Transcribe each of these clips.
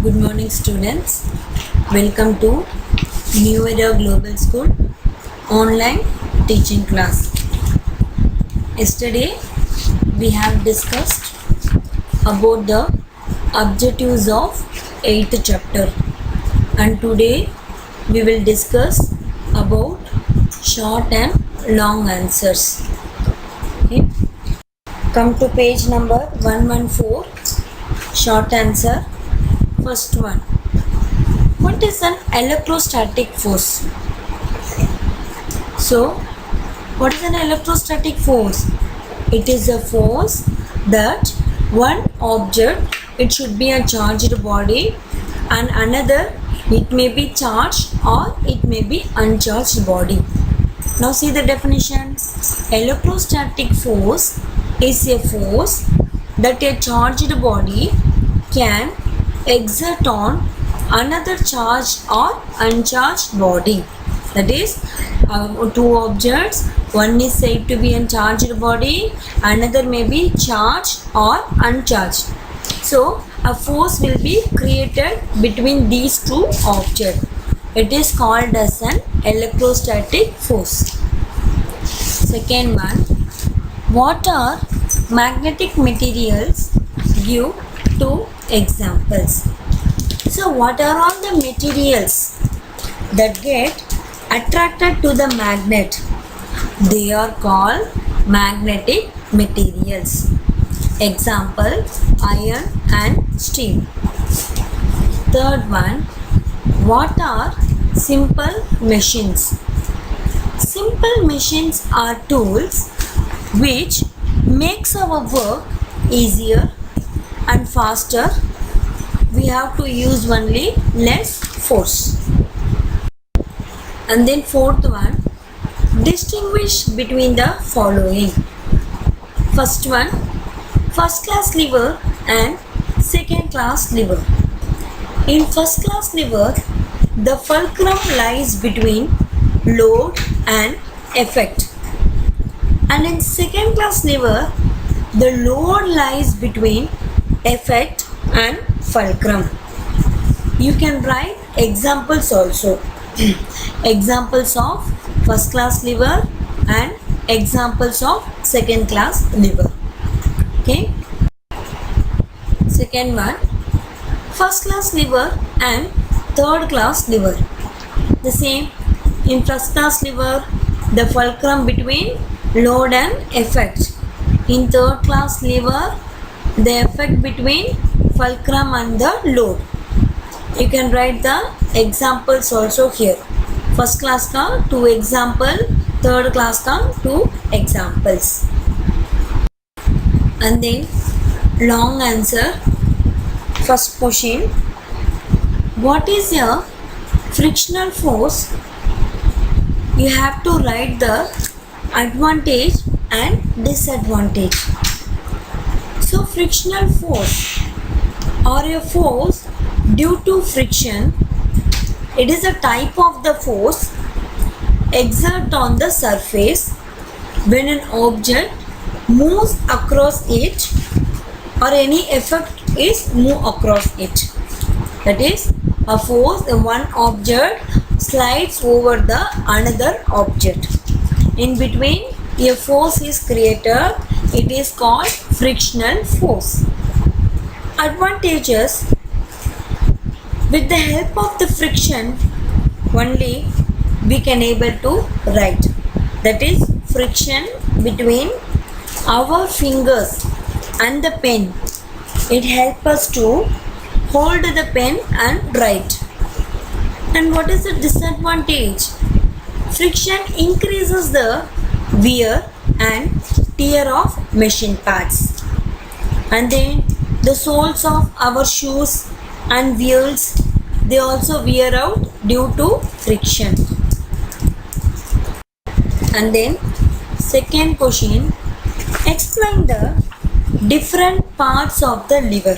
Good morning, students. Welcome to New Era Global School online teaching class. Yesterday, we have discussed about the objectives of 8th chapter, and today we will discuss about short and long answers. Okay. Come to page number 114. Short answer. First one. What is an electrostatic force? So, what is an electrostatic force? It is a force that one object, it should be a charged body, and another, it may be charged or it may be uncharged body. Now see the definition. Electrostatic force is a force that a charged body can exert on another charged or uncharged body. That is, two objects, one is said to be a charged body, another may be charged or uncharged. So, a force will be created between these two objects. It is called as an electrostatic force. Second one, what are magnetic materials? Give two examples. So what are all the materials that get attracted to the magnet? They are called magnetic materials. Example, iron and steel. Third one, what are simple machines? Simple machines are tools which makes our work easier and faster. We have to use only less force. And then fourth one, distinguish between the following. First one, first class lever and second class lever. In first class lever, the fulcrum lies between load and effect. And in second class lever, the load lies between effect and fulcrum. You can write examples also. Examples of first class lever and examples of second class lever. Okay. Second one, first class lever and third class lever. The same. In first class lever, the fulcrum between load and effect. In third class lever, the effect between fulcrum and the load. You can write the examples also here. First class ka 2 example, third class ka 2 examples. And then long answer. First question, what is a frictional force? You have to write the advantage and disadvantage. So frictional force or a force due to friction, it is a type of the force exerted on the surface when an object moves across it or any effect is moved across it. That is, a force, one object slides over the another object. In between, a force is created. It is called frictional force. Advantages. With the help of the friction only we can able to write. That is, friction between our fingers and the pen. It helps us to hold the pen and write. And what is the disadvantage? Friction increases the wear and tear of machine parts. And then the soles of our shoes and wheels, they also wear out due to friction. And then second question, explain the different parts of the lever.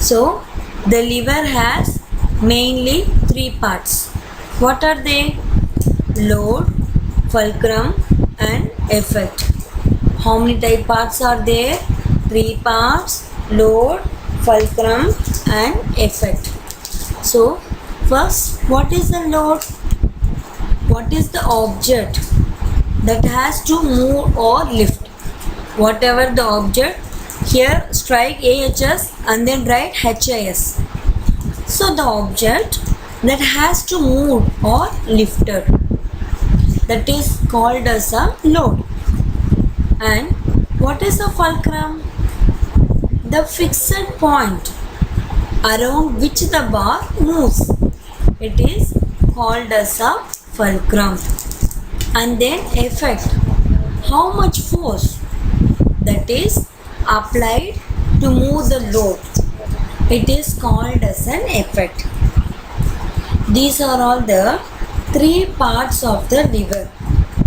So the lever has mainly 3 parts. What are they? Load, fulcrum and effect. How many type parts are there? 3 parts: load, fulcrum and effect. So first, what is the load? What is the object that has to move or lift? Whatever the object, here strike AHS and then write HIS. So the object that has to move or lifted, that is called as a load. And what is the fulcrum? The fixed point around which the bar moves. It is called as a fulcrum. And then effect, how much force that is applied to move the load. It is called as an effect. These are all the three parts of the lever: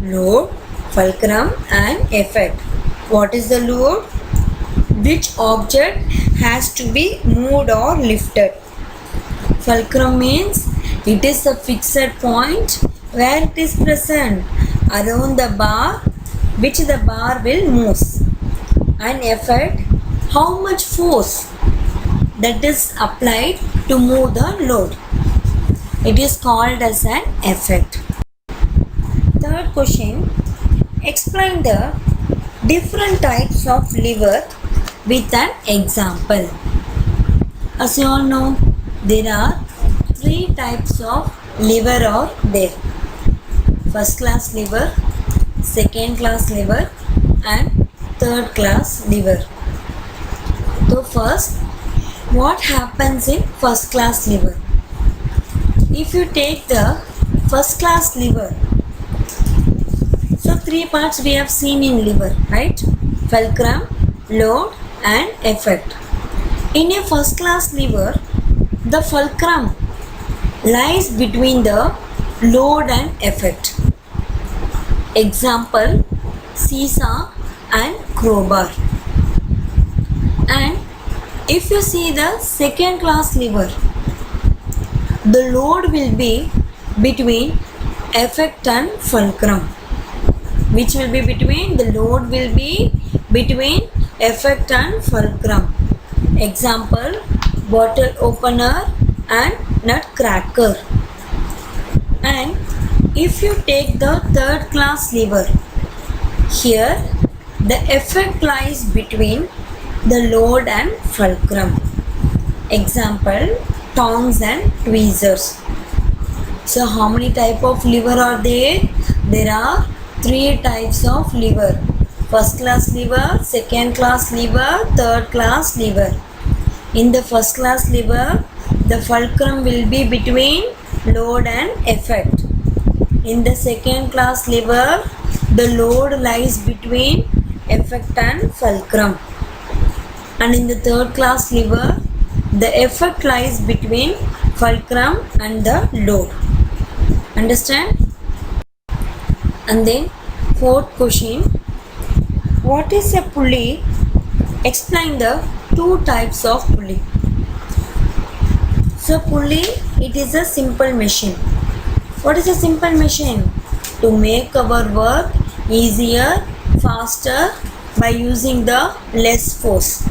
load, fulcrum and effect. What is the load? Which object has to be moved or lifted. Fulcrum means it is a fixed point where it is present around the bar which the bar will move. And effect, how much force that is applied to move the load. It is called as an effect. Third question, explain the different types of lever with an example. As you all know, there are three types of lever are there: first class lever, second class lever and third class lever. So first, what happens in first class lever? If you take the first class lever, so three parts we have seen in lever, right? Fulcrum, load and effect. In a first class lever, the fulcrum lies between the load and effect. Example, seesaw and crowbar. And if you see the second class lever, the load will be between effect and fulcrum. Which will be between? The load will be between effect and fulcrum. Example, bottle opener and nut cracker. And if you take the third class lever, here the effect lies between the load and fulcrum. Example, tongs and tweezers. So how many type of lever are there? There are three types of lever: first class lever, second class lever, third class lever. In the first class lever, the fulcrum will be between load and effect. In the second class lever, the load lies between effect and fulcrum. And in the third class lever, the effect lies between fulcrum and the load. Understand? And then fourth question, what is a pulley? Explain the two types of pulley. So pulley, it is a simple machine. What is a simple machine? To make our work easier, faster by using the less force.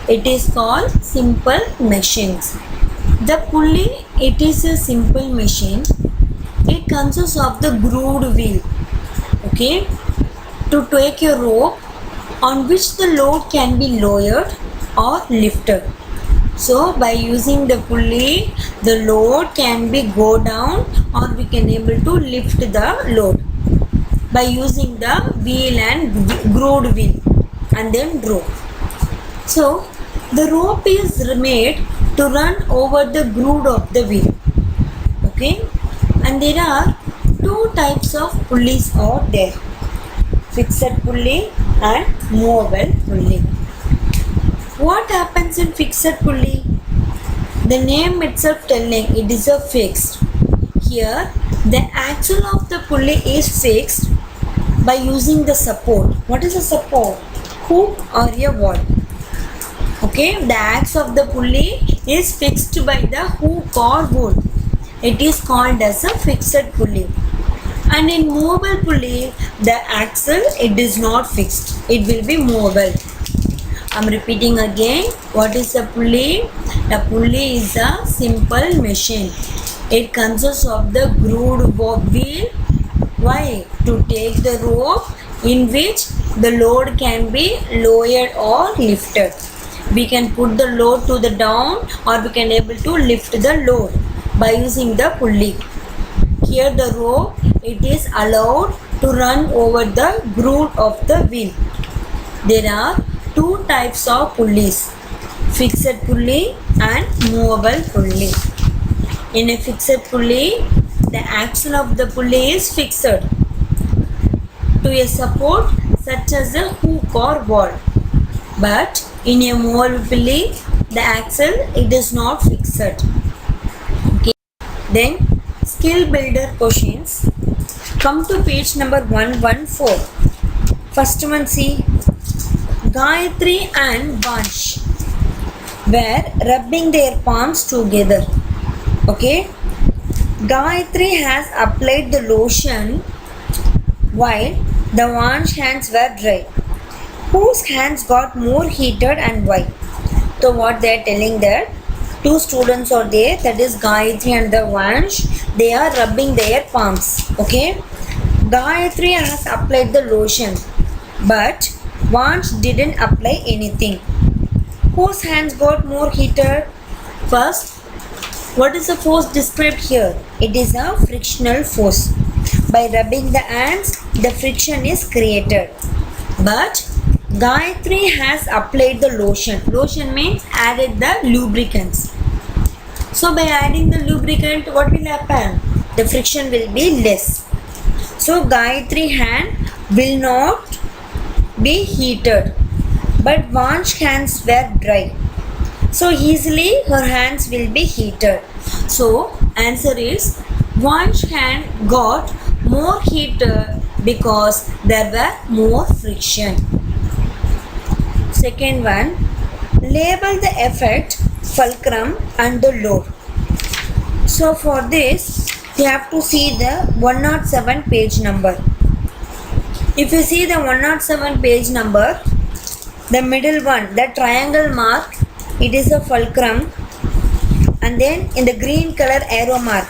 It is called simple machines. The pulley, it is a simple machine. It consists of the grooved wheel. Okay, to take a rope on which the load can be lowered or lifted. So by using the pulley, the load can be go down or we can able to lift the load by using the wheel and grooved wheel and then rope. So the rope is made to run over the groove of the wheel. Okay, and there are two types of pulleys are there: fixed pulley and movable pulley. What happens in fixed pulley? The name itself telling it is a fixed. Here the axle of the pulley is fixed by using the support. What is a support? Hook or a wall. Okay, the axle of the pulley is fixed by the hook or wood. It is called as a fixed pulley. And in movable pulley, the axle, it is not fixed. It will be movable. I'm repeating again. What is a pulley? A pulley is a simple machine. It consists of the grooved wheel. Why? To take the rope in which the load can be lowered or lifted. We can put the load to the down, or we can able to lift the load by using the pulley. Here the rope, it is allowed to run over the groove of the wheel. There are two types of pulleys, fixed pulley and movable pulley. In a fixed pulley, the axle of the pulley is fixed to a support such as a hook or wall. But in a movable pulley, the axle, it is not fixed. Okay. Then skill builder questions. Come to page number 114. First one, see. Gayatri and Vansh were rubbing their palms together. Okay. Gayatri has applied the lotion while the Vansh hands were dry. Whose hands got more heated and why? So what they are telling that two students are there, that is Gayatri and the Vansh. They are rubbing their palms. Okay. Gayatri has applied the lotion, but Vansh didn't apply anything. Whose hands got more heated? First, what is the force described here? It is a frictional force. By rubbing the hands, the friction is created. But Gayatri has applied the lotion. Lotion means added the lubricants. So by adding the lubricant, what will happen? The friction will be less. So Gayatri hand will not be heated. But Vansh hands were dry. So easily her hands will be heated. So answer is Vansh hand got more heated because there were more friction. Second one, label the effect, fulcrum and the load. So for this, you have to see the 107 page number. If you see the 107 page number, the middle one, the triangle mark, it is a fulcrum, and then in the green color arrow mark,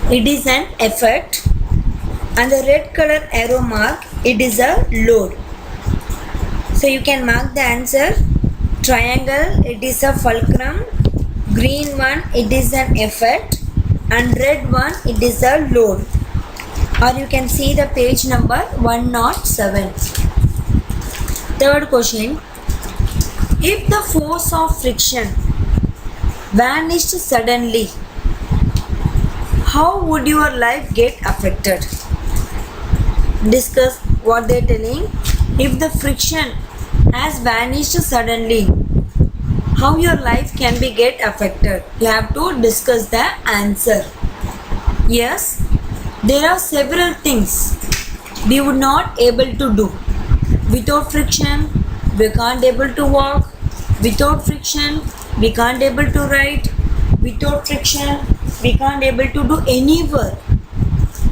it is an effect, and the red color arrow mark, it is a load. So you can mark the answer. Triangle, it is a fulcrum, green one, it is an effect, and red one, it is a load. Or you can see the page number 107. Third question. If the force of friction vanished suddenly, how would your life get affected? Discuss what they are telling. If the friction has vanished suddenly, how your life can be get affected? You have to discuss the answer. Yes, there are several things we would not able to do. Without friction, we can't able to walk. Without friction, we can't able to write. Without friction, we can't able to do any work.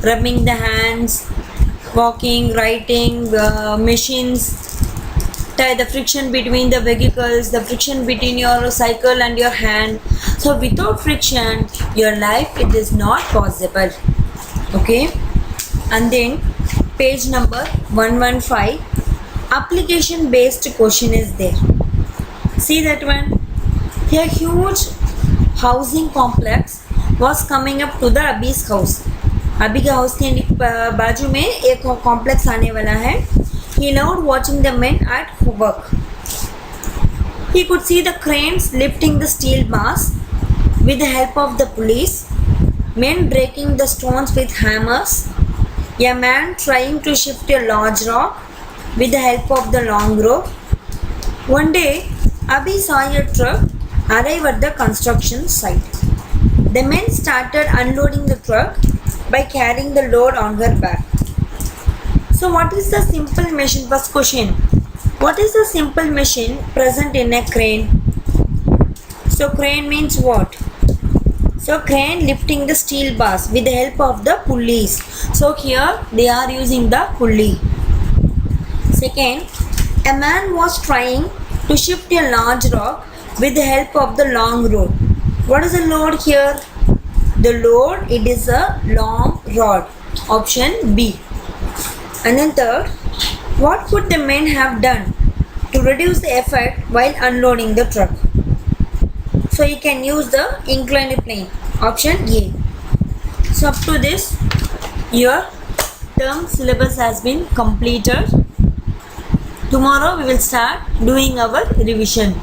Rubbing the hands, walking, writing, machines. The friction between the vehicles, the friction between your cycle and your hand. So without friction, your life, it is not possible. Okay. And then page number 115. Application based question is there. See that one? A huge housing complex was coming up to the Abhi's house. अभी के house के बाजू में एक complex आने वाला है. He loved watching the men at work. He could see the cranes lifting the steel bars with the help of the police, men breaking the stones with hammers, a man trying to shift a large rock with the help of the long rope. One day, Abhi saw a truck arrive at the construction site. The men started unloading the truck by carrying the load on her back. So what is the simple machine? First question. What is the simple machine present in a crane? So crane means what? So crane lifting the steel bars with the help of the pulleys. So here they are using the pulley. Second, a man was trying to shift a large rock with the help of the long rod. What is the load here? The load, it is a long rod. Option B. And then third, what could the men have done to reduce the effort while unloading the truck? So you can use the inclined plane. Option A. So up to this, your term syllabus has been completed. Tomorrow we will start doing our revision.